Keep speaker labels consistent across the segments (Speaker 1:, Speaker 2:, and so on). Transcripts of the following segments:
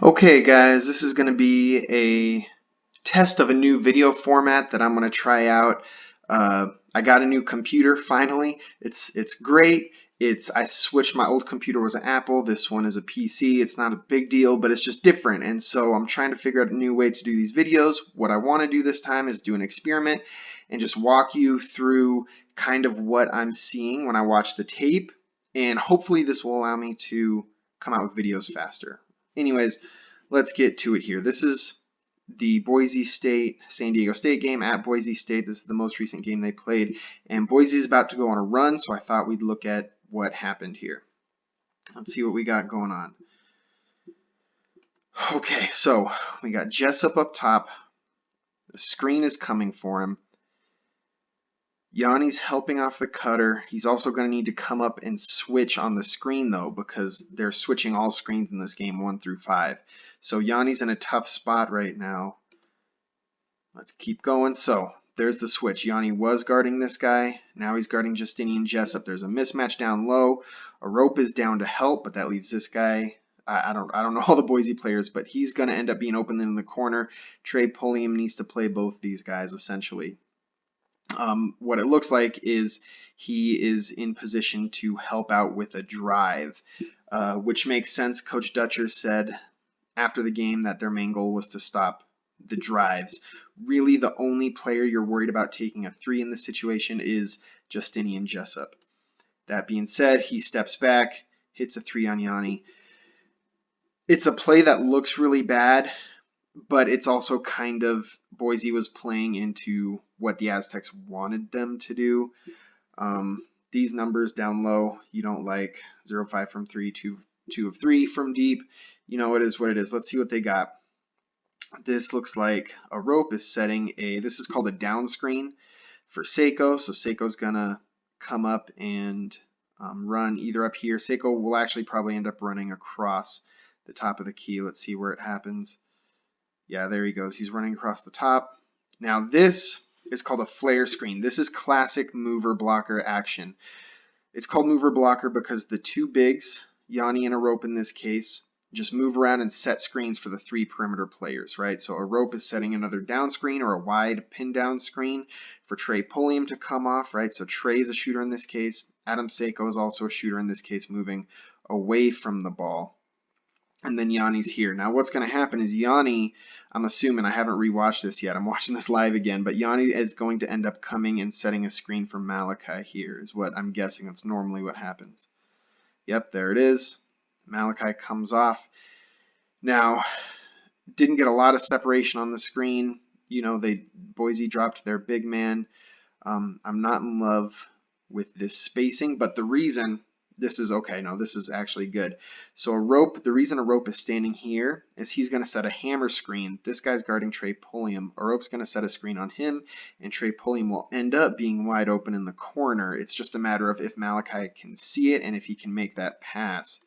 Speaker 1: Okay guys, this is going to be a test of a new video format that I'm going to try out. I got a new computer finally. It's great. I switched. My old computer was an Apple. This one is a PC. It's not a big deal, but it's just different. And so I'm trying to figure out a new way to do these videos. What I want to do this time is do an experiment and just walk you through kind of what I'm seeing when I watch the tape. And hopefully this will allow me to come out with videos faster. Anyways, let's get to it here. This is the Boise State San Diego State game at Boise State. This is the most recent game they played, and Boise is about to go on a run, so I thought we'd look at what happened here. Let's see what we got going on. Okay, so we got Jessup up top. The screen is coming for him. Yanni's helping off the cutter. He's also going to need to come up and switch on the screen, though, because they're switching all screens in this game 1 through 5. So Yanni's in a tough spot right now. Let's keep going. So there's the switch. Yanni was guarding this guy. Now he's guarding Justinian Jessup. There's a mismatch down low. A rope is down to help, but that leaves this guy. I don't know all the Boise players, but he's going to end up being open in the corner. Trey Pulliam needs to play both these guys essentially. What it looks like is he is in position to help out with a drive, which makes sense. Coach Dutcher said after the game that their main goal was to stop the drives. Really, the only player you're worried about taking a 3 in this situation is Justinian Jessup. That being said, he steps back, hits a 3 on Yanni. It's a play that looks really bad, but it's also kind of Boise was playing into what the Aztecs wanted them to do. These numbers down low, you don't like 0-5 from 3, 2 of 3 from deep. You know, it is what it is. Let's see what they got. This looks like a rope is setting this is called a down screen for Seiko. So Seiko's gonna come up and run either up here. Seiko will actually probably end up running across the top of the key. Let's see where it happens. Yeah, there he goes. He's running across the top. Now this is called a flare screen. This is classic mover blocker action. It's called mover blocker because the two bigs, Yanni and a rope in this case, just move around and set screens for the 3 perimeter players, right? So a rope is setting another down screen or a wide pin down screen for Trey Pulliam to come off, right? So Trey is a shooter in this case. Adam Seiko is also a shooter in this case, moving away from the ball. And then Yanni's here. Now what's going to happen is Yanni, I'm assuming, I haven't rewatched this yet, I'm watching this live again, but Yanni is going to end up coming and setting a screen for Malachi here is what I'm guessing. That's normally what happens. Yep, there it is. Malachi comes off. Now, didn't get a lot of separation on the screen. You know, Boise dropped their big man. I'm not in love with this spacing, but the reason this is okay, no, this is actually good. So the reason a rope is standing here is he's going to set a hammer screen. This guy's guarding Trey Pulliam. A rope's going to set a screen on him, and Trey Pulliam will end up being wide open in the corner. It's just a matter of if Malachi can see it and if he can make that pass.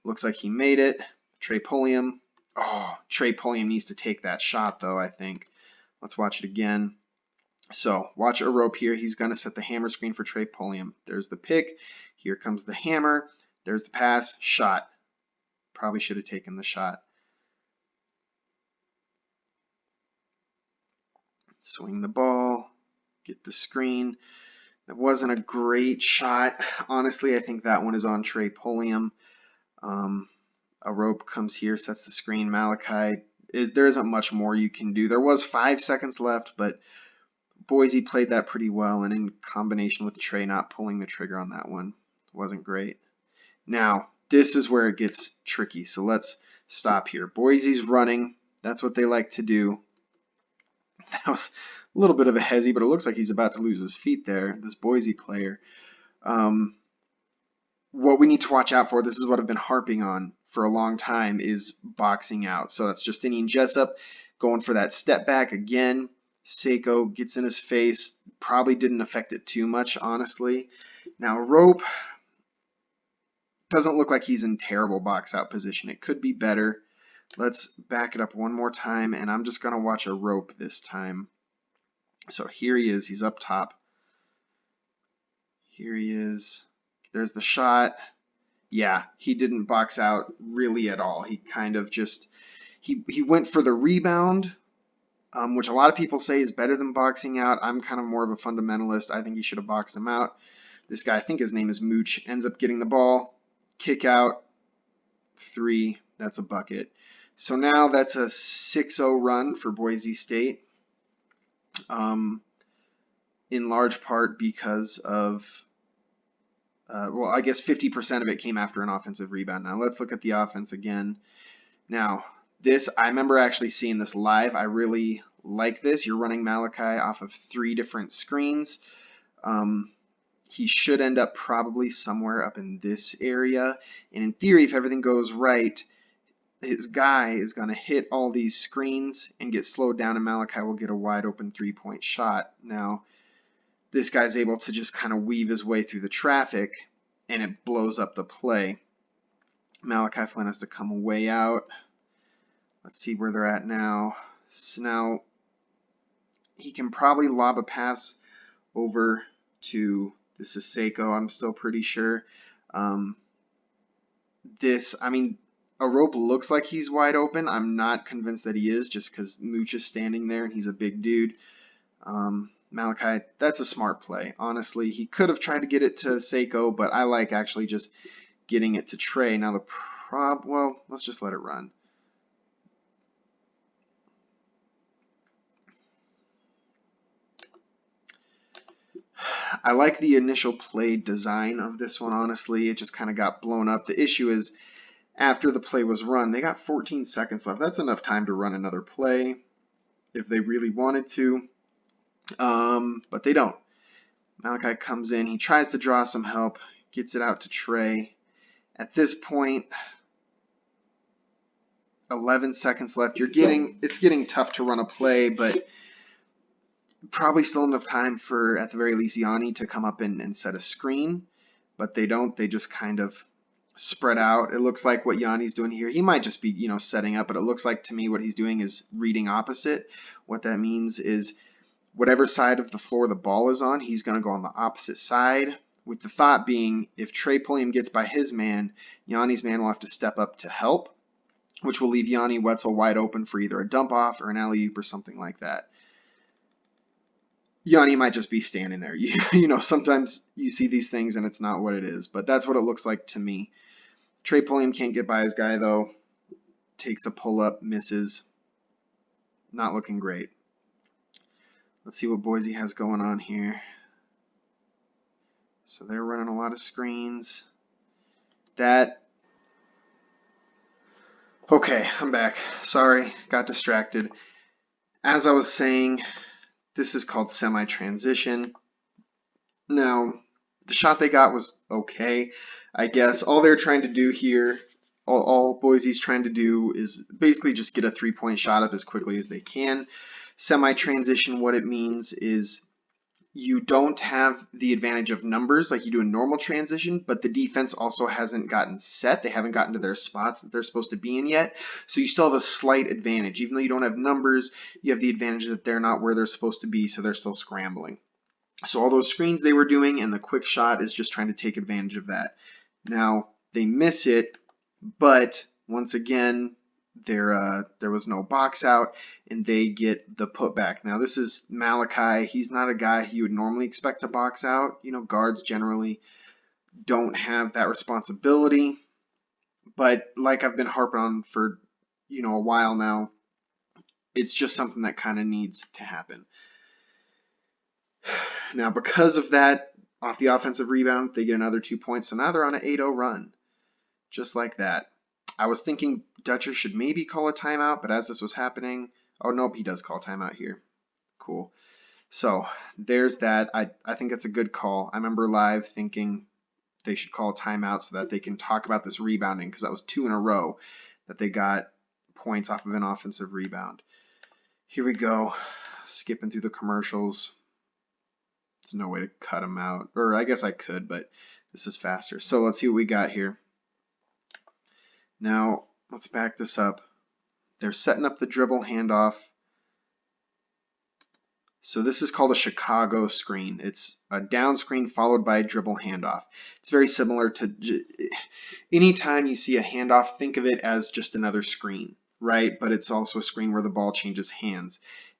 Speaker 1: Looks like he made it. Trey Pulliam. Oh, Trey Pulliam needs to take that shot, though, I think. Let's watch it again. So watch a rope here. He's going to set the hammer screen for Trey Pulliam. There's the pick. Here comes the hammer. There's the pass. Shot. Probably should have taken the shot. Swing the ball. Get the screen. That wasn't a great shot. Honestly, I think that one is on Trey Pulliam. A rope comes here, sets the screen. Malachi, there isn't much more you can do. There was 5 seconds left, but Boise played that pretty well, and in combination with Trey not pulling the trigger on that one, wasn't great. Now, this is where it gets tricky, so let's stop here. Boise's running. That's what they like to do. That was a little bit of a hezzy, but it looks like he's about to lose his feet there, this Boise player. What we need to watch out for, this is what I've been harping on for a long time, is boxing out. So that's Justinian Jessup going for that step back again. Seiko gets in his face. Probably didn't affect it too much, honestly. Now, rope doesn't look like he's in terrible box out position. It could be better. Let's back it up one more time, and I'm just going to watch a rope this time. So here he is. He's up top. Here he is. There's the shot. Yeah, he didn't box out really at all. He kind of just he went for the rebound, which a lot of people say is better than boxing out. I'm kind of more of a fundamentalist. I think he should have boxed him out. This guy, I think his name is Mooch, ends up getting the ball, kick out, 3. That's a bucket. So now that's a 6-0 run for Boise State, in large part because of, well, I guess 50% of it came after an offensive rebound. Now let's look at the offense again. Now, this, I remember actually seeing this live. I really like this. You're running Malachi off of 3 different screens. He should end up probably somewhere up in this area. And in theory, if everything goes right, his guy is going to hit all these screens and get slowed down, and Malachi will get a wide open 3-point shot. Now, this guy's able to just kind of weave his way through the traffic, and it blows up the play. Malachi Flynn has to come way out. Let's see where they're at now. So now, he can probably lob a pass over to this is Seiko, I'm still pretty sure. Arope looks like he's wide open. I'm not convinced that he is, just because Mooch is standing there and he's a big dude. Malachi, that's a smart play. Honestly, he could have tried to get it to Seiko, but I like actually just getting it to Trey. Now well, let's just let it run. I like the initial play design of this one, honestly. It just kind of got blown up. The issue is, after the play was run, they got 14 seconds left. That's enough time to run another play if they really wanted to, but they don't. Malachi comes in. He tries to draw some help, gets it out to Trey. At this point, 11 seconds left. It's getting tough to run a play, but probably still enough time for, at the very least, Yanni to come up and set a screen, but they don't. They just kind of spread out. It looks like what Yanni's doing here, he might just be, setting up, but it looks like to me what he's doing is reading opposite. What that means is whatever side of the floor the ball is on, he's going to go on the opposite side, with the thought being if Trey Pulliam gets by his man, Yanni's man will have to step up to help, which will leave Yanni Wetzel wide open for either a dump off or an alley-oop or something like that. Yanni might just be standing there. Sometimes you see these things and it's not what it is, but that's what it looks like to me. Trey Pulliam can't get by his guy, though. Takes a pull-up, misses. Not looking great. Let's see what Boise has going on here. So they're running a lot of screens. Okay, I'm back. Sorry, got distracted. As I was saying, this is called semi-transition. Now, the shot they got was okay, I guess. All they're trying to do here, all Boise's trying to do is basically just get a 3-point shot up as quickly as they can. Semi-transition, what it means is you don't have the advantage of numbers like you do in normal transition, but the defense also hasn't gotten set. They haven't gotten to their spots that they're supposed to be in yet. So you still have a slight advantage. Even though you don't have numbers, you have the advantage that they're not where they're supposed to be, so they're still scrambling. So all those screens they were doing, and the quick shot is just trying to take advantage of that. Now, they miss it, but once again, there was no box out, and they get the putback. Now, this is Malachi. He's not a guy you would normally expect to box out. Guards generally don't have that responsibility. But like I've been harping on for, a while now, it's just something that kind of needs to happen. Now, because of that, off the offensive rebound, they get another 2 points. So now they're on an 8-0 run. Just like that. I was thinking Dutcher should maybe call a timeout, but as this was happening, oh, nope, he does call timeout here. Cool. So there's that. I think it's a good call. I remember live thinking they should call a timeout so that they can talk about this rebounding, because that was 2 in a row that they got points off of an offensive rebound. Here we go. Skipping through the commercials. There's no way to cut them out. Or I guess I could, but this is faster. So let's see what we got here. Now, let's back this up. They're setting up the dribble handoff. So this is called a Chicago screen. It's a down screen followed by a dribble handoff. It's very similar to anytime you see a handoff, think of it as just another screen, right? But it's also a screen where the ball changes hands.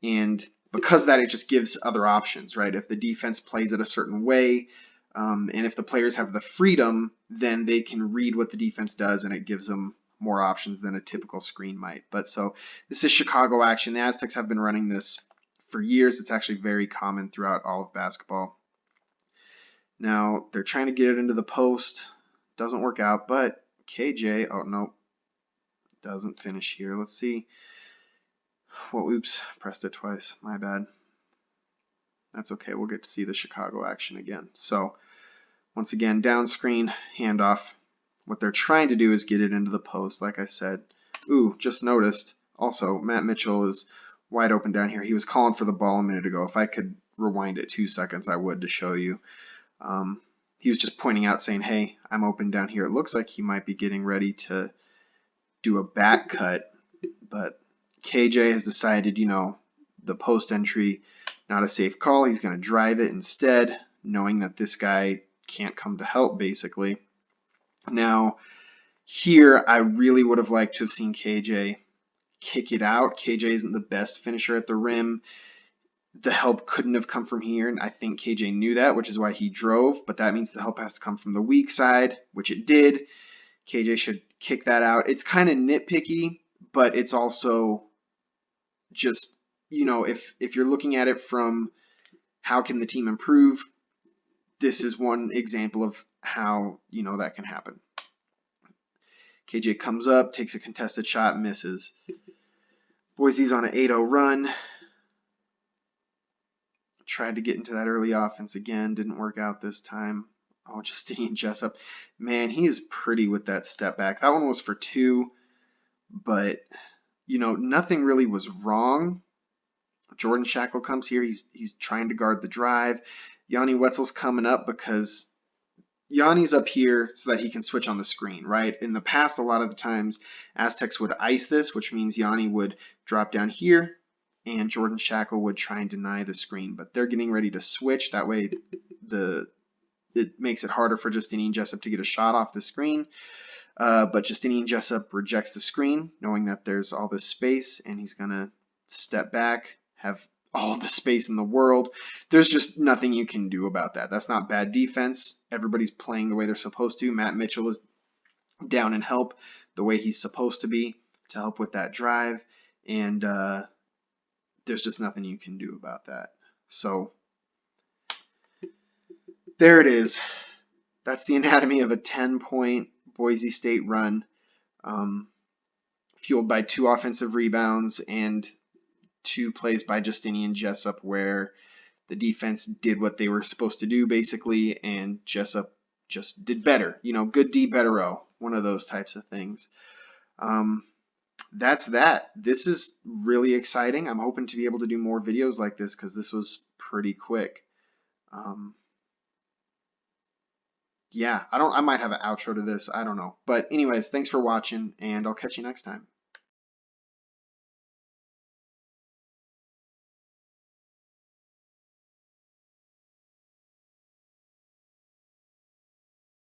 Speaker 1: And because of that, it just gives other options, right? If the defense plays it a certain way, and if the players have the freedom, then they can read what the defense does, and it gives them more options than a typical screen might. But so this is Chicago action. The Aztecs have been running this for years. It's actually very common throughout all of basketball. Now they're trying to get it into the post. Doesn't work out, but KJ, oh no, doesn't finish here. Let's see. Well, oops, pressed it twice. My bad. That's okay. We'll get to see the Chicago action again. So once again, down screen, handoff. What they're trying to do is get it into the post, like I said. Ooh, just noticed. Also, Matt Mitchell is wide open down here. He was calling for the ball a minute ago. If I could rewind it 2 seconds, I would to show you. He was just pointing out saying, hey, I'm open down here. It looks like he might be getting ready to do a back cut, but KJ has decided, you know, the post entry, not a safe call. He's going to drive it instead, knowing that this guy can't come to help, basically. Now, here, I really would have liked to have seen KJ kick it out. KJ isn't the best finisher at the rim. The help couldn't have come from here, and I think KJ knew that, which is why he drove, but that means the help has to come from the weak side, which it did. KJ should kick that out. It's kind of nitpicky, but it's also just, you know, if you're looking at it from how can the team improve, this is one example of how, you know, that can happen. KJ comes up, takes a contested shot, misses. Boise's on an 8-0 run. Tried to get into that early offense again, didn't work out this time. Oh, Justinian Jessup. Man, he is pretty with that step back. That one was for 2, but, you know, nothing really was wrong. Jordan Shackle comes here. He's trying to guard the drive. Yanni Wetzel's coming up because Yanni's up here so that he can switch on the screen, right? In the past, a lot of the times, Aztecs would ice this, which means Yanni would drop down here, and Jordan Shackle would try and deny the screen. But they're getting ready to switch. That way, it makes it harder for Justinian Jessup to get a shot off the screen. But Justinian Jessup rejects the screen, knowing that there's all this space, and he's going to step back, have all the space in the world. There's just nothing you can do about that. That's not bad defense. Everybody's playing the way they're supposed to. Matt Mitchell is down and help the way he's supposed to be to help with that drive, and there's just nothing you can do about that. So there it is. That's the anatomy of a 10-point Boise State run, fueled by 2 offensive rebounds and 2 plays by Justinian Jessup where the defense did what they were supposed to do, basically, and Jessup just did better. You know, good D, better O, one of those types of things. That's that. This is really exciting. I'm hoping to be able to do more videos like this because this was pretty quick. Yeah, I might have an outro to this. I don't know. But anyways, thanks for watching, and I'll catch you next time.